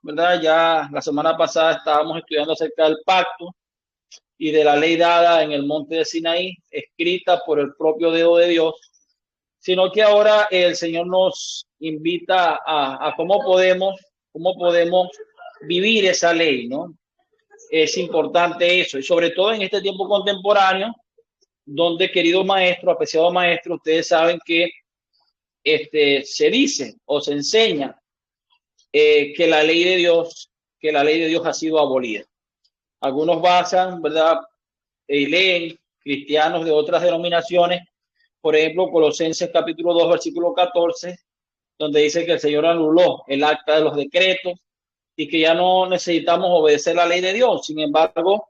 ¿verdad? Ya la semana pasada estábamos estudiando acerca del pacto y de la ley dada en el monte de Sinaí, escrita por el propio dedo de Dios, sino que ahora el Señor nos invita a cómo podemos vivir esa ley, ¿no? Es importante eso, y sobre todo en este tiempo contemporáneo, donde, querido maestro, apreciado maestro, ustedes saben que se dice o se enseña que la ley de Dios, que la ley de Dios ha sido abolida. Algunos basan, ¿verdad? Y leen cristianos de otras denominaciones, por ejemplo, Colosenses capítulo 2, versículo 14, donde dice que el Señor anuló el acta de los decretos y que ya no necesitamos obedecer la ley de Dios. Sin embargo,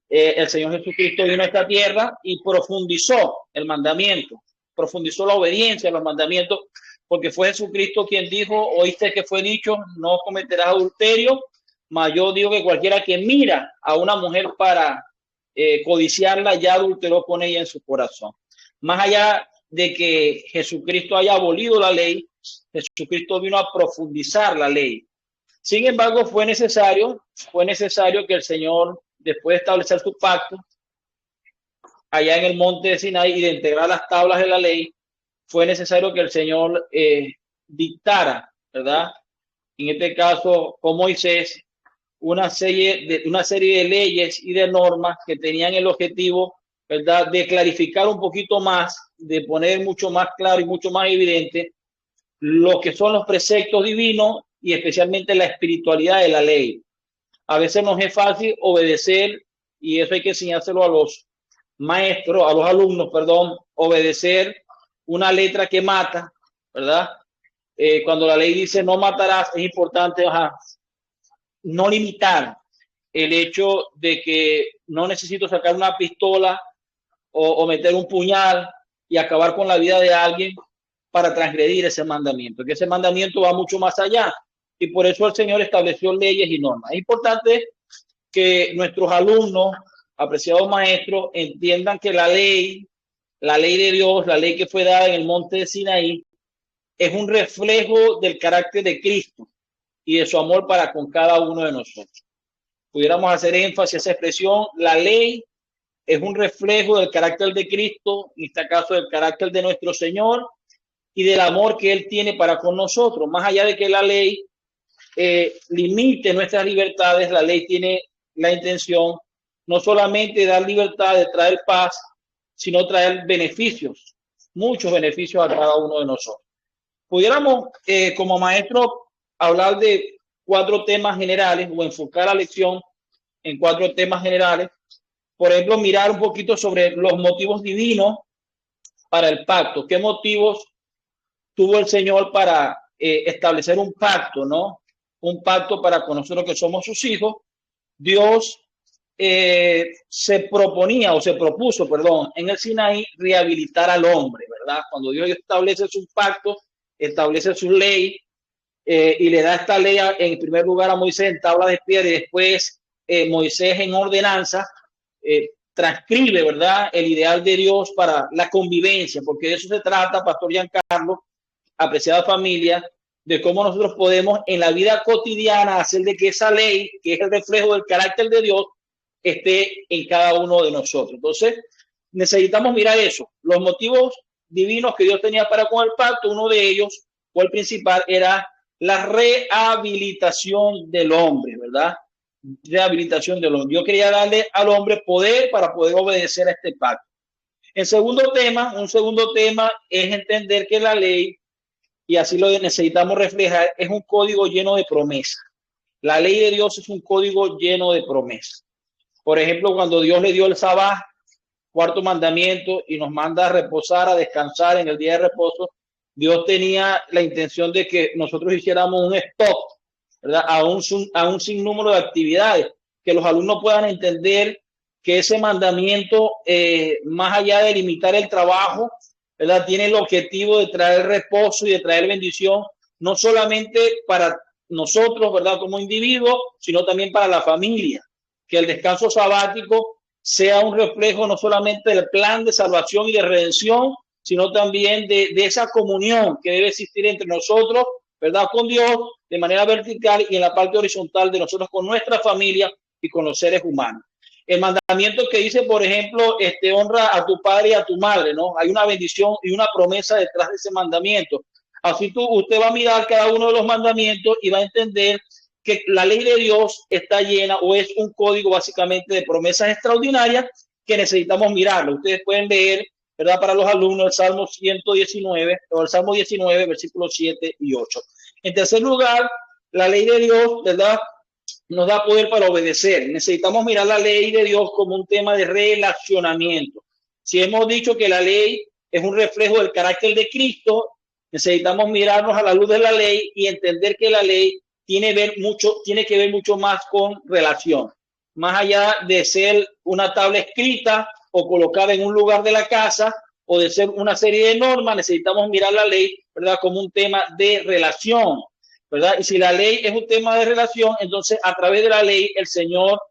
el Señor Jesucristo vino a esta tierra y profundizó el mandamiento, profundizó la obediencia a los mandamientos, porque fue Jesucristo quien dijo: oíste que fue dicho, no cometerás adulterio, mas yo digo que cualquiera que mira a una mujer para codiciarla, ya adulteró con ella en su corazón. Más allá de que Jesucristo haya abolido la ley, Jesucristo vino a profundizar la ley. Sin embargo, fue necesario que el Señor, después de establecer su pacto allá en el monte de Sinaí y de integrar las tablas de la ley, fue necesario que el Señor dictara, ¿verdad? En este caso, con Moisés, una serie de leyes y de normas que tenían el objetivo, ¿verdad?, de clarificar un poquito más, de poner mucho más claro y mucho más evidente lo que son los preceptos divinos y especialmente la espiritualidad de la ley. A veces nos es fácil obedecer, y eso hay que enseñárselo a los maestros, a los alumnos, perdón, obedecer una letra que mata, ¿verdad? Cuando la ley dice no matarás, es importante no limitar el hecho de que no necesito sacar una pistola o meter un puñal y acabar con la vida de alguien para transgredir ese mandamiento, que ese mandamiento va mucho más allá. Y por eso el Señor estableció leyes y normas. Es importante que nuestros alumnos, apreciados maestros, entiendan que la ley de Dios, la ley que fue dada en el monte de Sinaí, es un reflejo del carácter de Cristo y de su amor para con cada uno de nosotros. Pudiéramos hacer énfasis a esa expresión: la ley es un reflejo del carácter de Cristo, en este caso del carácter de nuestro Señor y del amor que Él tiene para con nosotros. Más allá de que la ley limite nuestras libertades, la ley tiene la intención no solamente de dar libertad, de traer paz, sino traer beneficios, muchos beneficios a cada uno de nosotros. Pudiéramos, como maestro, hablar de 4 temas generales o enfocar la lección en 4 temas generales. Por ejemplo, mirar un poquito sobre los motivos divinos para el pacto. ¿Qué motivos tuvo el Señor para establecer un pacto, ¿no? Un pacto para con nosotros que somos sus hijos. Dios se propuso, en el Sinaí rehabilitar al hombre, ¿verdad? Cuando Dios establece su pacto, establece su ley y le da esta ley en primer lugar a Moisés en tabla de piedra y después Moisés en ordenanza, transcribe, ¿verdad?, el ideal de Dios para la convivencia, porque de eso se trata, Pastor Giancarlo, apreciada familia, de cómo nosotros podemos en la vida cotidiana hacer de que esa ley, que es el reflejo del carácter de Dios, esté en cada uno de nosotros. Entonces, necesitamos mirar eso, los motivos divinos que Dios tenía para con el pacto. Uno de ellos, o el principal, era la rehabilitación del hombre, ¿verdad? Rehabilitación del hombre. Yo quería darle al hombre poder para poder obedecer a este pacto. Un segundo tema es entender que la ley, y así lo necesitamos reflejar, es un código lleno de promesas. La ley de Dios es un código lleno de promesas. Por ejemplo, cuando Dios le dio el sabbat, 4º mandamiento, y nos manda a reposar, a descansar en el día de reposo, Dios tenía la intención de que nosotros hiciéramos un stop, ¿verdad?, a un sinnúmero de actividades, que los alumnos puedan entender que ese mandamiento, más allá de limitar el trabajo, ¿verdad?, tiene el objetivo de traer reposo y de traer bendición, no solamente para nosotros, ¿verdad?, como individuos, sino también para la familia. Que el descanso sabático sea un reflejo no solamente del plan de salvación y de redención, sino también de esa comunión que debe existir entre nosotros, ¿verdad? Con Dios de manera vertical y en la parte horizontal de nosotros con nuestra familia y con los seres humanos. El mandamiento que dice, por ejemplo, honra a tu padre y a tu madre, ¿no? Hay una bendición y una promesa detrás de ese mandamiento. Así usted va a mirar cada uno de los mandamientos y va a entender que la ley de Dios está llena o es un código básicamente de promesas extraordinarias que necesitamos mirarlo. Ustedes pueden leer, ¿verdad? Para los alumnos, el Salmo 119 o el Salmo 19, versículos 7 y 8. En tercer lugar, la ley de Dios, ¿verdad? Nos da poder para obedecer. Necesitamos mirar la ley de Dios como un tema de relacionamiento. Si hemos dicho que la ley es un reflejo del carácter de Cristo, necesitamos mirarnos a la luz de la ley y entender que la ley tiene que ver mucho más con relación. Más allá de ser una tabla escrita o colocada en un lugar de la casa o de ser una serie de normas, necesitamos mirar la ley, ¿verdad?, como un tema de relación, ¿verdad? Y si la ley es un tema de relación, entonces a través de la ley el Señor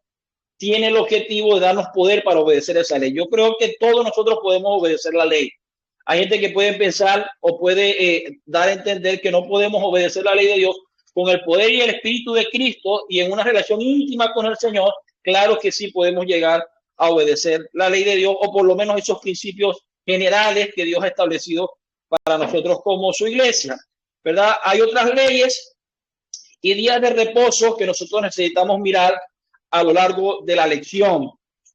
tiene el objetivo de darnos poder para obedecer esa ley. Yo creo que todos nosotros podemos obedecer la ley. Hay gente que puede pensar o puede dar a entender que no podemos obedecer la ley de Dios. Con el poder y el espíritu de Cristo y en una relación íntima con el Señor, claro que sí podemos llegar a obedecer la ley de Dios o por lo menos esos principios generales que Dios ha establecido para nosotros como su iglesia, ¿verdad? Hay otras leyes y días de reposo que nosotros necesitamos mirar a lo largo de la lección.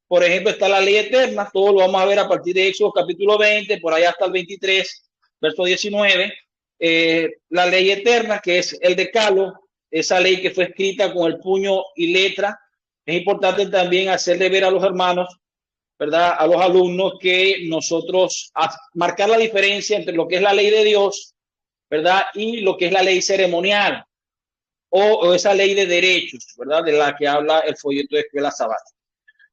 Por ejemplo, está la ley eterna, todo lo vamos a ver a partir de Éxodo capítulo 20, por allá hasta el 23, verso 19. La ley eterna, que es el decálogo, esa ley que fue escrita con el puño y letra. Es importante también hacerle ver a los hermanos, ¿verdad?, a los alumnos, que nosotros marcar la diferencia entre lo que es la ley de Dios, ¿verdad?, y lo que es la ley ceremonial o esa ley de derechos, ¿verdad?, de la que habla el folleto de escuela sabática.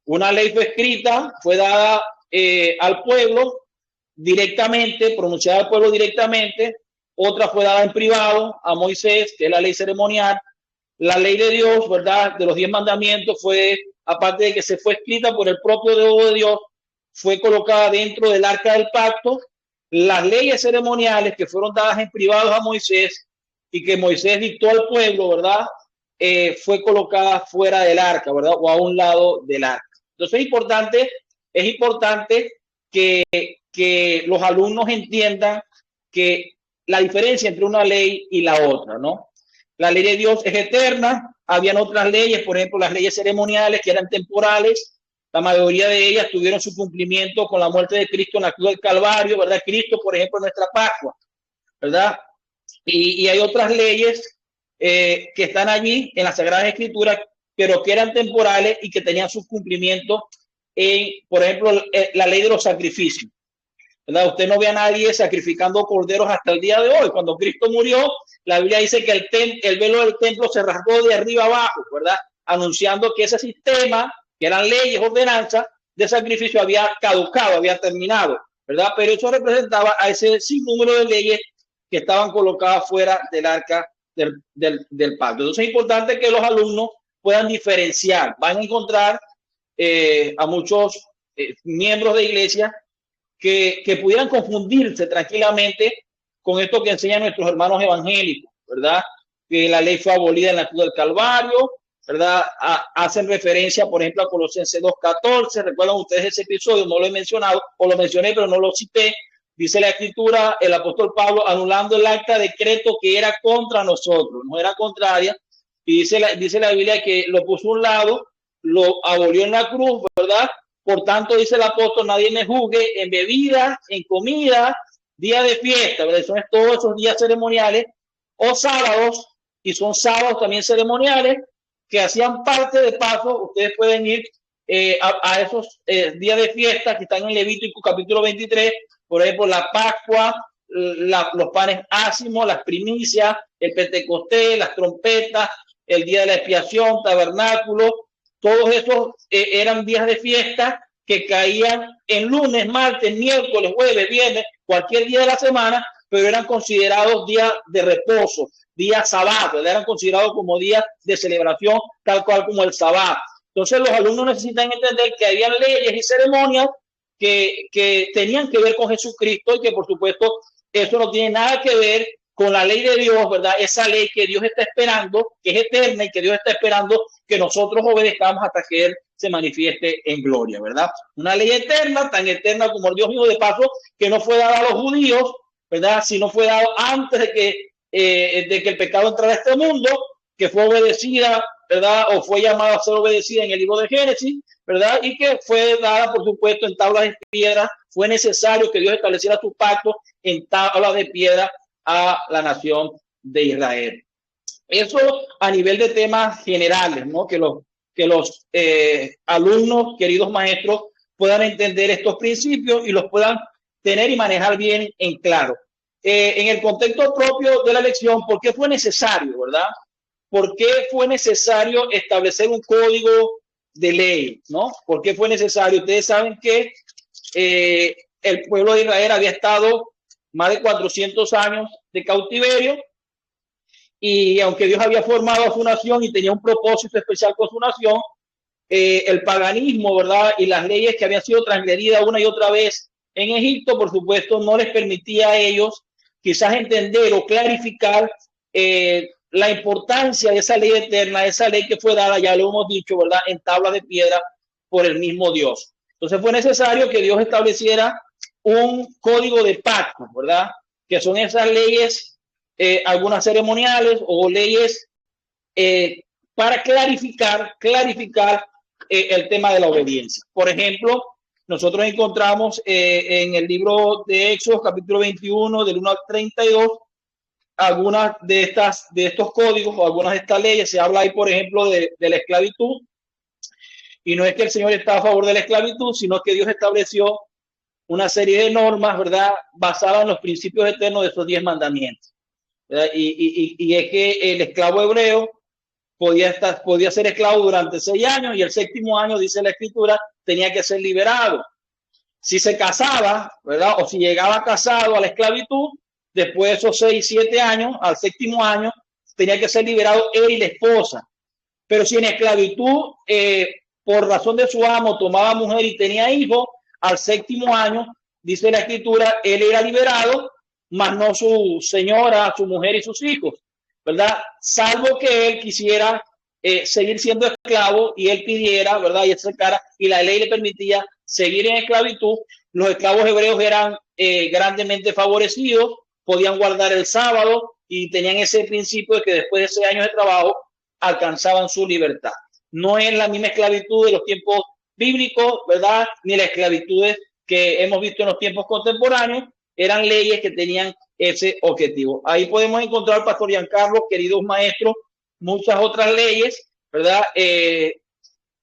Una ley fue escrita, fue dada al pueblo directamente, pronunciada al pueblo directamente. Otra fue dada en privado a Moisés, que es la ley ceremonial. La ley de Dios, ¿verdad?, de los 10 mandamientos fue, aparte de que se fue escrita por el propio dedo de Dios, fue colocada dentro del arca del pacto. Las leyes ceremoniales que fueron dadas en privado a Moisés y que Moisés dictó al pueblo, ¿verdad?, fue colocada fuera del arca, ¿verdad?, o a un lado del arca. Entonces es importante que los alumnos entiendan que la diferencia entre una ley y la otra, ¿no? La ley de Dios es eterna. Habían otras leyes, por ejemplo, las leyes ceremoniales que eran temporales. La mayoría de ellas tuvieron su cumplimiento con la muerte de Cristo en la cruz del Calvario, ¿verdad? Cristo, por ejemplo, nuestra Pascua, ¿verdad? Y hay otras leyes que están allí en las Sagradas Escrituras, pero que eran temporales y que tenían sus cumplimientos en, por ejemplo, la ley de los sacrificios, ¿verdad? Usted no ve a nadie sacrificando corderos hasta el día de hoy. Cuando Cristo murió, la Biblia dice que el velo del templo se rasgó de arriba abajo, ¿verdad?, anunciando que ese sistema, que eran leyes, ordenanzas de sacrificio, había caducado, había terminado, ¿verdad? Pero eso representaba a ese sinnúmero de leyes que estaban colocadas fuera del arca del pacto. Entonces es importante que los alumnos puedan diferenciar. Van a encontrar a muchos miembros de iglesia que pudieran confundirse tranquilamente con esto que enseñan nuestros hermanos evangélicos, ¿verdad? Que la ley fue abolida en la cruz del Calvario, ¿verdad? Hacen referencia, por ejemplo, a Colosenses 2:14. ¿Recuerdan ustedes ese episodio? No lo he mencionado, o lo mencioné, pero no lo cité. Dice la Escritura, el apóstol Pablo anulando el acta de decreto que era contra nosotros, no era contraria. Y dice la Biblia que lo puso a un lado, lo abolió en la cruz, ¿verdad? Por tanto, dice el apóstol, nadie me juzgue en bebida, en comida, día de fiesta, ¿verdad? Son todos esos días ceremoniales o sábados, y son sábados también ceremoniales que hacían parte de paso. Ustedes pueden ir a esos días de fiesta que están en Levítico capítulo 23, por ejemplo, la Pascua, los panes ácimos, las primicias, el Pentecostés, las trompetas, el día de la expiación, tabernáculo. Todos esos eran días de fiesta que caían en lunes, martes, miércoles, jueves, viernes, cualquier día de la semana, pero eran considerados días de reposo, días sabáticos, eran considerados como días de celebración, tal cual como el sabbat. Entonces los alumnos necesitan entender que había leyes y ceremonias que tenían que ver con Jesucristo y que por supuesto eso no tiene nada que ver con la ley de Dios, ¿verdad? Esa ley que Dios está esperando, que es eterna y que Dios está esperando que nosotros obedezcamos hasta que Él se manifieste en gloria, ¿verdad? Una ley eterna, tan eterna como el Dios mismo, de paso, que no fue dada a los judíos, ¿verdad? Sino fue dado antes de que el pecado entrara a este mundo, que fue obedecida, ¿verdad? O fue llamada a ser obedecida en el libro de Génesis, ¿verdad? Y que fue dada, por supuesto, en tablas de piedra. Fue necesario que Dios estableciera su pacto en tablas de piedra a la nación de Israel. Eso a nivel de temas generales, ¿no? Que los alumnos, queridos maestros, puedan entender estos principios y los puedan tener y manejar bien en claro. En el contexto propio de la lección, ¿por qué fue necesario, verdad? ¿Por qué fue necesario establecer un código de ley, ¿no? ¿Por qué fue necesario? Ustedes saben que el pueblo de Israel había estado más de 400 años de cautiverio, y aunque Dios había formado a su nación y tenía un propósito especial con su nación, el paganismo, ¿verdad? Y las leyes que habían sido transgredidas una y otra vez en Egipto, por supuesto, no les permitía a ellos quizás entender o clarificar la importancia de esa ley eterna, esa ley que fue dada, ya lo hemos dicho, ¿verdad?, en tablas de piedra por el mismo Dios. Entonces fue necesario que Dios estableciera un código de pacto, ¿verdad?, que son esas leyes, algunas ceremoniales o leyes para clarificar el tema de la obediencia. Por ejemplo, nosotros encontramos en el libro de Éxodo, capítulo 21, del 1 al 32, algunas de estos códigos o algunas de estas leyes. Se habla ahí, por ejemplo, de la esclavitud, y no es que el Señor está a favor de la esclavitud, sino que Dios estableció una serie de normas, ¿verdad?, basadas en los principios eternos de esos 10 mandamientos. Y es que el esclavo hebreo podía ser esclavo durante 6 años, y el 7º año, dice la Escritura, tenía que ser liberado. Si se casaba, ¿verdad?, o si llegaba casado a la esclavitud, después de esos 6, 7 años, al 7º año, tenía que ser liberado él y la esposa. Pero si en esclavitud, por razón de su amo, tomaba mujer y tenía hijos, al 7º año, dice la Escritura, él era liberado, mas no su señora, su mujer y sus hijos, ¿verdad? Salvo que él quisiera seguir siendo esclavo y él pidiera, ¿verdad?, y acercara, y la ley le permitía seguir en esclavitud. Los esclavos hebreos eran grandemente favorecidos, podían guardar el sábado y tenían ese principio de que después de 6 años de trabajo alcanzaban su libertad. No es la misma esclavitud de los tiempos bíblicos, ¿verdad?, ni la esclavitud que hemos visto en los tiempos contemporáneos. Eran leyes que tenían ese objetivo. Ahí podemos encontrar, Pastor Giancarlo, queridos maestros, muchas otras leyes, ¿verdad?,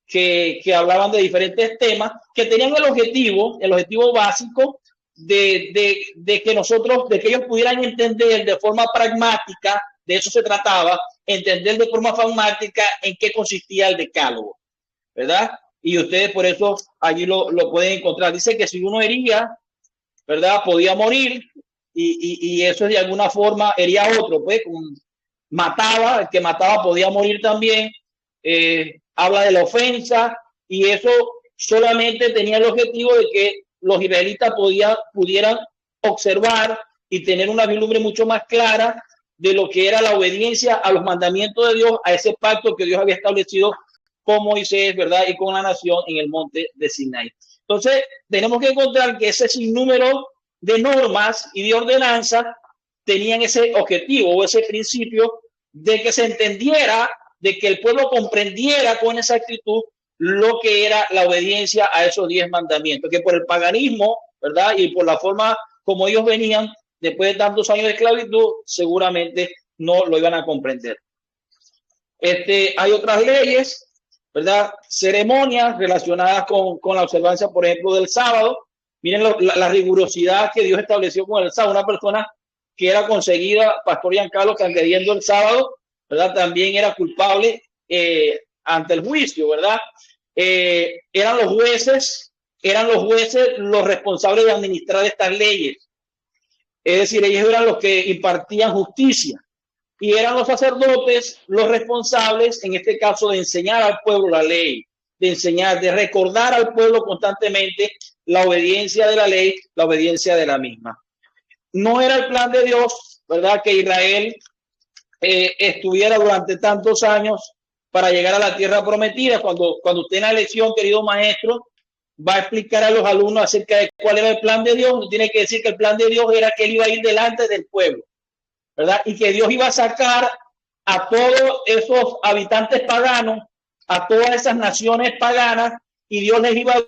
que hablaban de diferentes temas, que tenían el objetivo básico de que nosotros, de que ellos pudieran entender de forma pragmática, de eso se trataba, entender de forma pragmática en qué consistía el decálogo, ¿verdad? Y ustedes por eso allí lo pueden encontrar. Dice que si uno hería, ¿verdad?, podía morir, y eso de alguna forma hería a otro, pues mataba, el que mataba podía morir también. Habla de la ofensa, y eso solamente tenía el objetivo de que los israelitas pudieran observar y tener una vislumbre mucho más clara de lo que era la obediencia a los mandamientos de Dios, a ese pacto que Dios había establecido con Moisés, ¿verdad?, y con la nación en el monte de Sinaí. Entonces, tenemos que encontrar que ese sinnúmero de normas y de ordenanzas tenían ese objetivo o ese principio de que se entendiera, de que el pueblo comprendiera con exactitud lo que era la obediencia a esos 10 mandamientos, que por el paganismo, ¿verdad?, y por la forma como ellos venían después de tantos años de esclavitud, seguramente no lo iban a comprender. Hay otras leyes, ¿verdad?, ceremonias relacionadas con la observancia, por ejemplo, del sábado. Miren la rigurosidad que Dios estableció con el sábado. Una persona que era conseguida, Pastor Giancarlo, transgrediendo el sábado, ¿verdad?, también era culpable ante el juicio, ¿verdad? Eran los jueces los responsables de administrar estas leyes. Es decir, ellos eran los que impartían justicia, y eran los sacerdotes los responsables, en este caso, de enseñar al pueblo la ley, de enseñar, de recordar al pueblo constantemente la obediencia de la ley, la obediencia de la misma. No era el plan de Dios ¿verdad? Que Israel estuviera durante tantos años para llegar a la tierra prometida. Cuando usted en la lección, querido maestro, va a explicar a los alumnos acerca de cuál era el plan de Dios, tiene que decir que el plan de Dios era que él iba a ir delante del pueblo, ¿verdad? Y que Dios iba a sacar a todos esos habitantes paganos, a todas esas naciones paganas, y Dios les iba a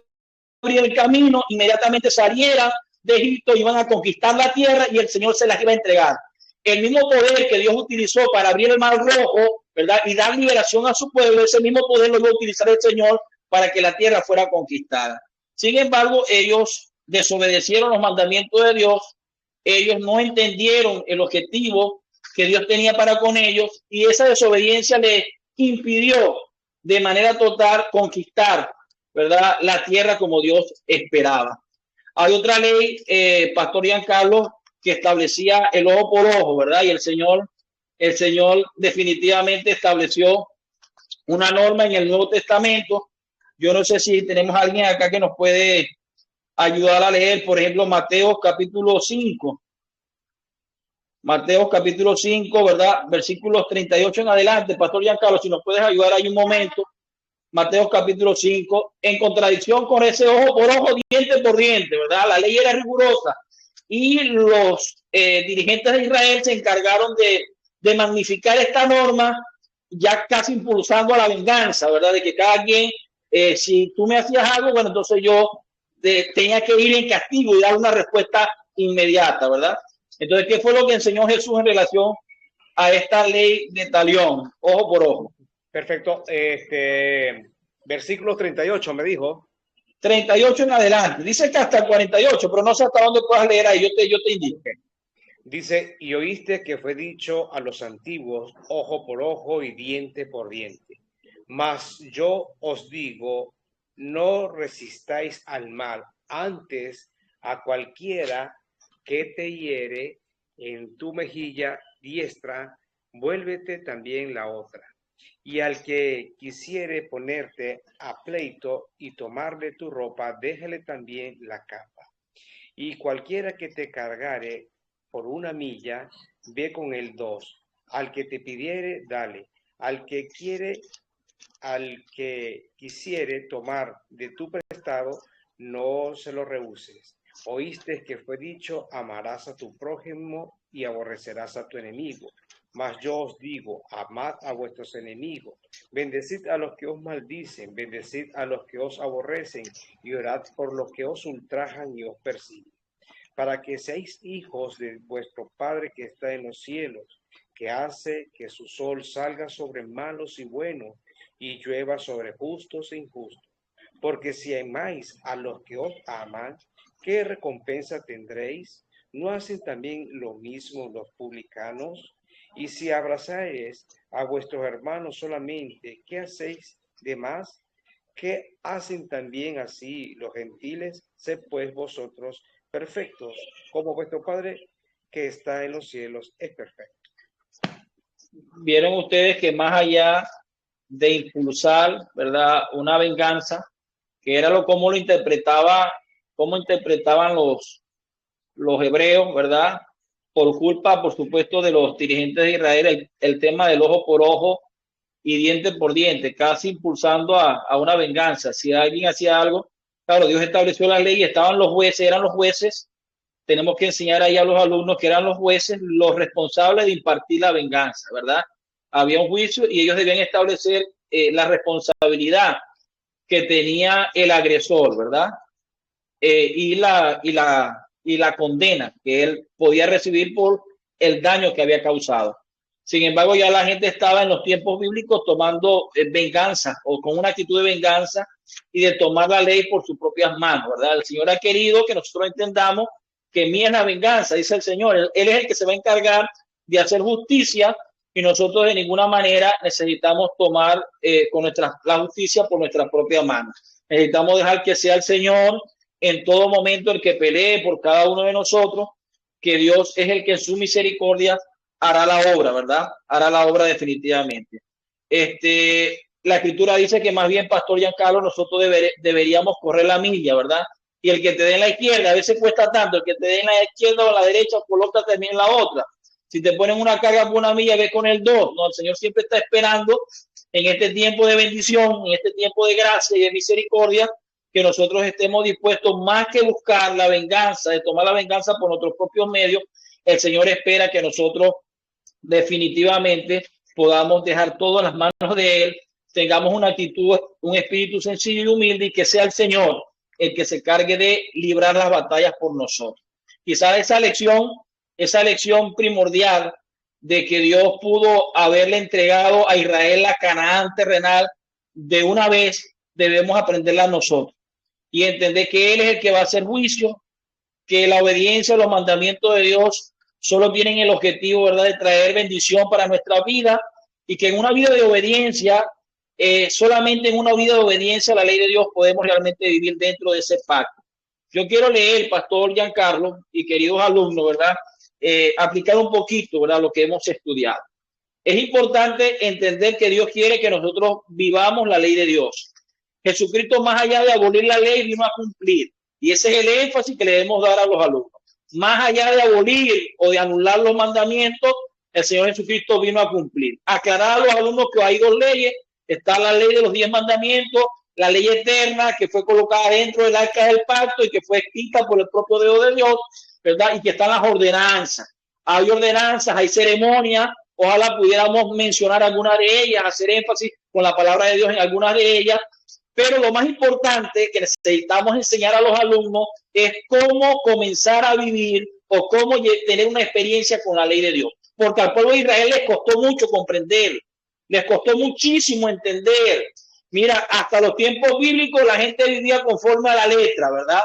abrir el camino, inmediatamente salieran de Egipto, iban a conquistar la tierra y el Señor se las iba a entregar. El mismo poder que Dios utilizó para abrir el mar rojo, ¿verdad? Y dar liberación a su pueblo, ese mismo poder lo iba a utilizar el Señor para que la tierra fuera conquistada. Sin embargo, ellos desobedecieron los mandamientos de Dios, ellos no entendieron el objetivo que Dios tenía para con ellos y esa desobediencia les impidió de manera total conquistar, ¿verdad?, la tierra como Dios esperaba. Hay otra ley, Pastor Giancarlo, que establecía el ojo por ojo, ¿verdad? Y el Señor definitivamente estableció una norma en el Nuevo Testamento. Yo no sé si tenemos a alguien acá que nos puede ayudar a leer, por ejemplo, Mateo capítulo 5. Mateo capítulo 5, ¿verdad? Versículos 38 en adelante. Pastor Giancarlo, si nos puedes ayudar ahí un momento. Mateo capítulo 5, en contradicción con ese ojo por ojo, diente por diente, ¿verdad? La ley era rigurosa y los dirigentes de Israel se encargaron de magnificar esta norma, ya casi impulsando a la venganza, ¿verdad? De que cada quien, si tú me hacías algo, bueno, entonces yo tenía que ir en castigo y dar una respuesta inmediata, ¿verdad? Entonces, ¿qué fue lo que enseñó Jesús en relación a esta ley de talión, ojo por ojo? Perfecto. Versículo 38 me dijo. 38 en adelante. Dice que hasta 48, pero no sé hasta dónde puedas leer ahí. Yo te indico. Dice, y oíste que fue dicho a los antiguos, ojo por ojo y diente por diente. Mas yo os digo, no resistáis al mal, antes a cualquiera que te hiere en tu mejilla diestra, vuélvete también la otra. Y al que quisiere ponerte a pleito y tomarle tu ropa, déjale también la capa. Y cualquiera que te cargare por una milla, ve con él 2. Al que te pidiere, dale. Al que quisiere tomar de tu prestado, no se lo rehuses. Oíste que fue dicho, amarás a tu prójimo y aborrecerás a tu enemigo. Mas yo os digo, amad a vuestros enemigos, bendecid a los que os maldicen, bendecid a los que os aborrecen, y orad por los que os ultrajan y os persiguen, para que seáis hijos de vuestro Padre que está en los cielos, que hace que su sol salga sobre malos y buenos, y llueva sobre justos e injustos. Porque si amáis a los que os aman, ¿qué recompensa tendréis? ¿No hacen también lo mismo los publicanos? Y si abrazáis a vuestros hermanos solamente, ¿qué hacéis de más? ¿Qué hacen también así los gentiles? Sed pues vosotros perfectos, como vuestro Padre que está en los cielos es perfecto. Vieron ustedes que más allá de impulsar, ¿verdad?, una venganza, que era cómo interpretaban los hebreos, ¿verdad?, por culpa, por supuesto, de los dirigentes de Israel, el tema del ojo por ojo y diente por diente, casi impulsando a una venganza. Si alguien hacía algo, claro, Dios estableció la ley, eran los jueces, tenemos que enseñar ahí a los alumnos que eran los jueces los responsables de impartir la venganza, ¿verdad? Había un juicio y ellos debían establecer la responsabilidad que tenía el agresor, ¿verdad? Y la condena que él podía recibir por el daño que había causado. Sin embargo, ya la gente estaba en los tiempos bíblicos tomando venganza o con una actitud de venganza y de tomar la ley por sus propias manos, ¿verdad? El Señor ha querido que nosotros entendamos que mía es la venganza, dice el Señor. Él es el que se va a encargar de hacer justicia y nosotros de ninguna manera necesitamos tomar la justicia por nuestras propias manos. Necesitamos dejar que sea el Señor en todo momento el que pelee por cada uno de nosotros, que Dios es el que en su misericordia hará la obra, ¿verdad? Hará la obra definitivamente. La escritura dice que más bien, Pastor Giancarlo, nosotros deberíamos correr la milla, ¿verdad? Y el que te dé en la izquierda, a veces cuesta tanto, el que te dé en la izquierda o en la derecha, coloca también en la otra. Si te ponen una carga por 1 milla, ve con el 2. No, el Señor siempre está esperando en este tiempo de bendición, en este tiempo de gracia y de misericordia, que nosotros estemos dispuestos más que buscar la venganza, de tomar la venganza por nuestros propios medios. El Señor espera que nosotros definitivamente podamos dejar todo en las manos de Él, tengamos una actitud, un espíritu sencillo y humilde, y que sea el Señor el que se cargue de librar las batallas por nosotros. Quizás esa lección primordial de que Dios pudo haberle entregado a Israel la Canaán terrenal de una vez, debemos aprenderla nosotros y entender que Él es el que va a hacer juicio, que la obediencia a los mandamientos de Dios solo tienen el objetivo, ¿verdad?, de traer bendición para nuestra vida, y que en una vida de obediencia, solamente en una vida de obediencia a la ley de Dios podemos realmente vivir dentro de ese pacto. Yo quiero leer, Pastor Giancarlo y queridos alumnos, ¿verdad?, aplicar un poquito, ¿verdad?, lo que hemos estudiado. Es importante entender que Dios quiere que nosotros vivamos la ley de Dios. Jesucristo, más allá de abolir la ley, vino a cumplir. Y ese es el énfasis que le debemos dar a los alumnos. Más allá de abolir o de anular los mandamientos, el Señor Jesucristo vino a cumplir. Aclarar a los alumnos que hay 2 leyes. Está la ley de los 10 mandamientos, la ley eterna que fue colocada dentro del arca del pacto y que fue escrita por el propio dedo de Dios, ¿verdad? Y que están las ordenanzas. Hay ordenanzas, hay ceremonias. Ojalá pudiéramos mencionar algunas de ellas, hacer énfasis con la palabra de Dios en algunas de ellas. Pero lo más importante que necesitamos enseñar a los alumnos es cómo comenzar a vivir o cómo tener una experiencia con la ley de Dios. Porque al pueblo de Israel les costó mucho comprender, les costó muchísimo entender. Mira, hasta los tiempos bíblicos la gente vivía conforme a la letra, ¿verdad?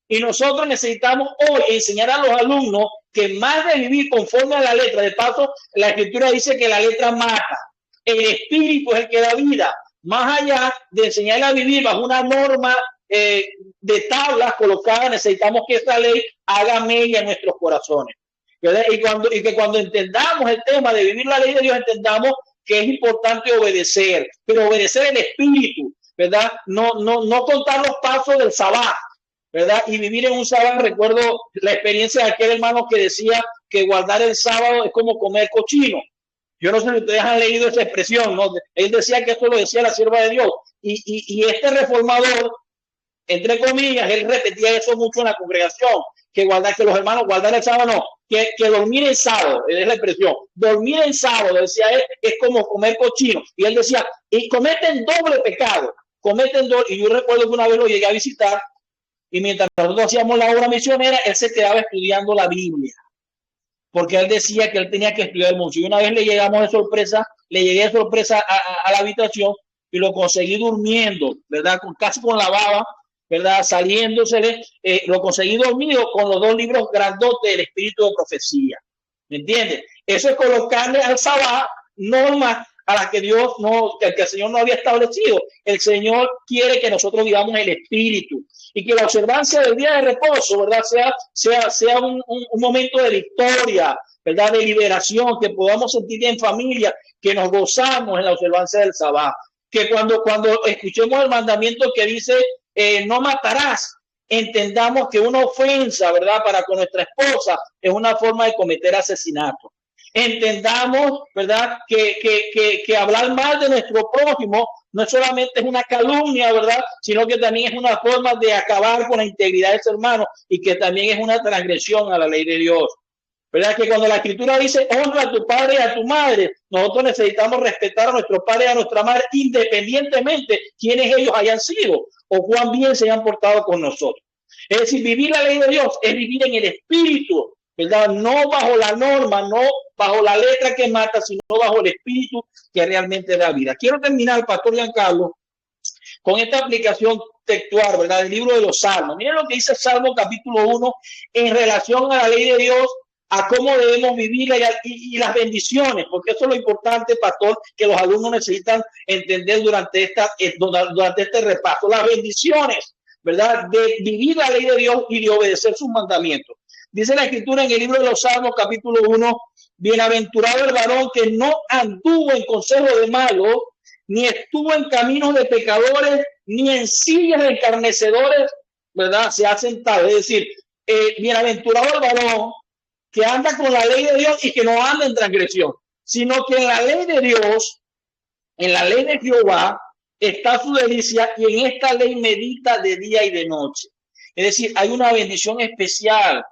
Y nosotros necesitamos hoy enseñar a los alumnos que más de vivir conforme a la letra, de paso, la Escritura dice que la letra mata, el espíritu es el que da vida. Más allá de enseñarle a vivir bajo una norma de tablas colocadas, necesitamos que esta ley haga mella en nuestros corazones, ¿verdad? Y que cuando entendamos el tema de vivir la ley de Dios, entendamos que es importante obedecer, pero obedecer el espíritu, ¿verdad? No contar los pasos del sabbat, ¿verdad? Y vivir en un sábado. Recuerdo la experiencia de aquel hermano que decía que guardar el sábado es como comer cochino. Yo no sé si ustedes han leído esa expresión, ¿no? Él decía que esto lo decía la sierva de Dios. Y este reformador, entre comillas, él repetía eso mucho en la congregación, que los hermanos guardar el sábado, no, que dormir el sábado, es la expresión, dormir el sábado, decía él, es como comer cochino. Y él decía, y cometen doble pecado, y yo recuerdo que una vez lo llegué a visitar, y mientras nosotros hacíamos la obra misionera, él se quedaba estudiando la Biblia, porque él decía que él tenía que estudiar mucho. Y una vez le llegué de sorpresa a la habitación y lo conseguí durmiendo, ¿verdad? Casi con la baba, ¿verdad? Saliéndosele, lo conseguí dormido con los 2 libros grandotes del espíritu de profecía. ¿Me entiendes? Eso es colocarle al sabbat normas a las que que el Señor no había establecido. El Señor quiere que nosotros vivamos el espíritu y que la observancia del día de reposo, ¿verdad?, sea un momento de victoria, ¿verdad?, de liberación, que podamos sentir en familia, que nos gozamos en la observancia del sabbat. Que cuando escuchemos el mandamiento que dice no matarás, entendamos que una ofensa, ¿verdad?, para con nuestra esposa es una forma de cometer asesinato. Entendamos, ¿verdad?, que hablar mal de nuestro prójimo no es solamente una calumnia, ¿verdad?, sino que también es una forma de acabar con la integridad de ese hermano, y que también es una transgresión a la ley de Dios. ¿Verdad? Que cuando la Escritura dice honra a tu padre y a tu madre, nosotros necesitamos respetar a nuestro padre y a nuestra madre, independientemente quiénes ellos hayan sido o cuán bien se hayan portado con nosotros. Es decir, vivir la ley de Dios es vivir en el espíritu, ¿verdad? No bajo la norma, no bajo la letra que mata, sino bajo el espíritu que realmente da vida. Quiero terminar, Pastor Giancarlo, con esta aplicación textual, ¿verdad?, del libro de los Salmos. Miren lo que dice Salmo capítulo 1 en relación a la ley de Dios, a cómo debemos vivirla y las bendiciones, porque eso es lo importante, pastor, que los alumnos necesitan entender durante este repaso. Las bendiciones, ¿verdad?, de vivir la ley de Dios y de obedecer sus mandamientos. Dice la Escritura en el libro de los Salmos, capítulo 1, bienaventurado el varón que no anduvo en consejo de malos, ni estuvo en caminos de pecadores, ni en sillas de escarnecedores, ¿verdad?, se ha sentado. Es decir, bienaventurado el varón que anda con la ley de Dios y que no anda en transgresión, sino que en la ley de Dios, en la ley de Jehová, está su delicia y en esta ley medita de día y de noche. Es decir, hay una bendición especial,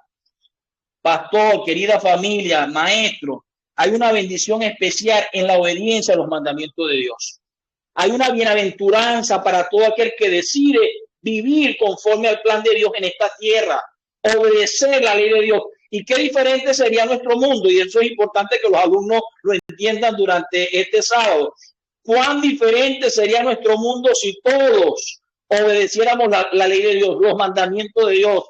pastor, querida familia, maestro, hay una bendición especial en la obediencia a los mandamientos de Dios. Hay una bienaventuranza para todo aquel que decide vivir conforme al plan de Dios en esta tierra, obedecer la ley de Dios. Y qué diferente sería nuestro mundo, y eso es importante que los alumnos lo entiendan durante este sábado. Cuán diferente sería nuestro mundo si todos obedeciéramos la ley de Dios, los mandamientos de Dios,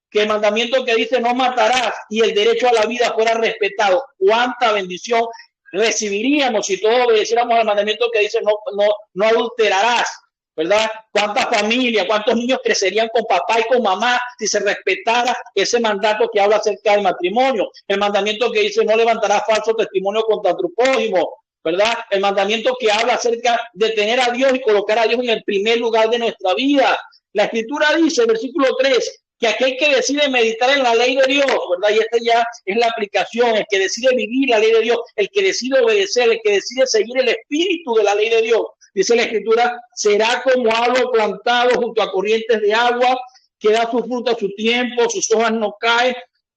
que el mandamiento que dice no matarás y el derecho a la vida fuera respetado. Cuánta bendición recibiríamos si todos obedeciéramos al mandamiento que dice no adulterarás, ¿verdad? ¿Cuántas familias, cuántos niños crecerían con papá y con mamá si se respetara ese mandato que habla acerca del matrimonio? El mandamiento que dice no levantarás falso testimonio contra tu prójimo, ¿verdad? El mandamiento que habla acerca de tener a Dios y colocar a Dios en el primer lugar de nuestra vida. La Escritura dice, versículo 3, que aquel que decide meditar en la ley de Dios, ¿verdad? Y esta ya es la aplicación, el que decide vivir la ley de Dios, el que decide obedecer, el que decide seguir el espíritu de la ley de Dios. Dice la Escritura, será como árbol plantado junto a corrientes de agua, que da su fruto a su tiempo, sus hojas no caen.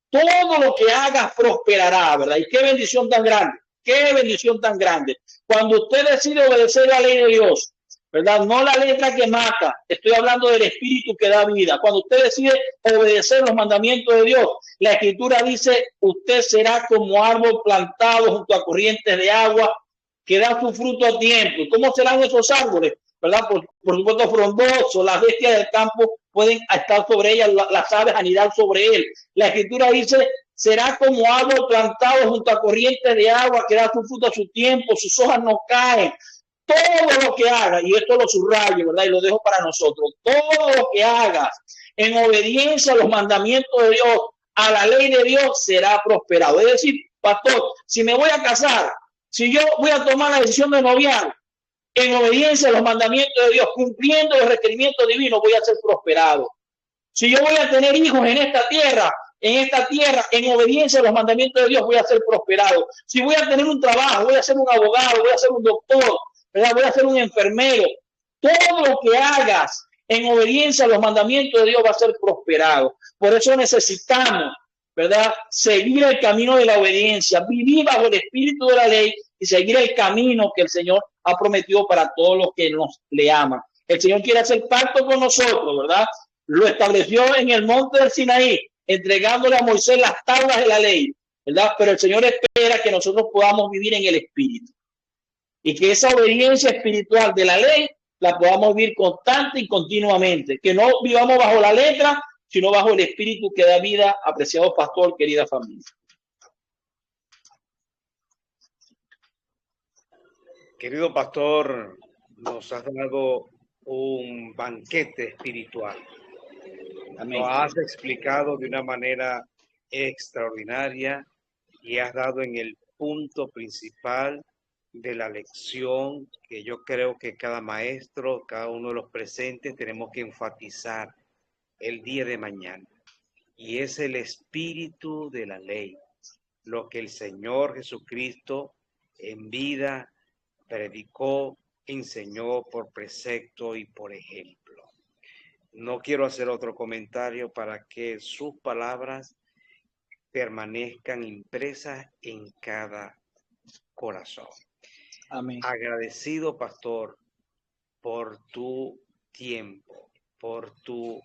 Todo lo que haga prosperará, ¿verdad? Y qué bendición tan grande, qué bendición tan grande. Cuando usted decide obedecer la ley de Dios, ¿verdad? No la letra que mata, estoy hablando del espíritu que da vida. Cuando usted decide obedecer los mandamientos de Dios, la Escritura dice, usted será como árbol plantado junto a corrientes de agua, que da su fruto a tiempo. ¿Y cómo serán esos árboles? ¿Verdad? Por supuesto, frondosos, las bestias del campo pueden estar sobre ellas, las aves anidar sobre él. La Escritura dice, será como árbol plantado junto a corrientes de agua, que da su fruto a su tiempo, sus hojas no caen. Todo lo que haga, y esto lo subrayo, ¿verdad? Y lo dejo para nosotros, todo lo que hagas en obediencia a los mandamientos de Dios, a la ley de Dios, será prosperado. Es decir, pastor, si me voy a casar, si yo voy a tomar la decisión de noviar, en obediencia a los mandamientos de Dios, cumpliendo los requerimientos divinos, voy a ser prosperado. Si yo voy a tener hijos en esta tierra, en obediencia a los mandamientos de Dios, voy a ser prosperado. Si voy a tener un trabajo, voy a ser un abogado, voy a ser un doctor, ¿verdad? Voy a ser un enfermero. Todo lo que hagas en obediencia a los mandamientos de Dios va a ser prosperado. Por eso necesitamos, ¿verdad?, seguir el camino de la obediencia, vivir bajo el espíritu de la ley y seguir el camino que el Señor ha prometido para todos los que nos le aman. El Señor quiere hacer pacto con nosotros, ¿verdad? Lo estableció en el monte del Sinaí, entregándole a Moisés las tablas de la ley, ¿verdad? Pero el Señor espera que nosotros podamos vivir en el espíritu y que esa obediencia espiritual de la ley la podamos vivir constante y continuamente, que no vivamos bajo la letra, sino bajo el espíritu que da vida, apreciado pastor, querida familia. Querido pastor, nos has dado un banquete espiritual. Amén. Lo has explicado de una manera extraordinaria y has dado en el punto principal de la lección que yo creo que cada maestro, cada uno de los presentes tenemos que enfatizar el día de mañana. Y es el espíritu de la ley, lo que el Señor Jesucristo en vida predicó, enseñó por precepto y por ejemplo. No quiero hacer otro comentario para que sus palabras permanezcan impresas en cada corazón. Amén. Agradecido, pastor, por tu tiempo, por tu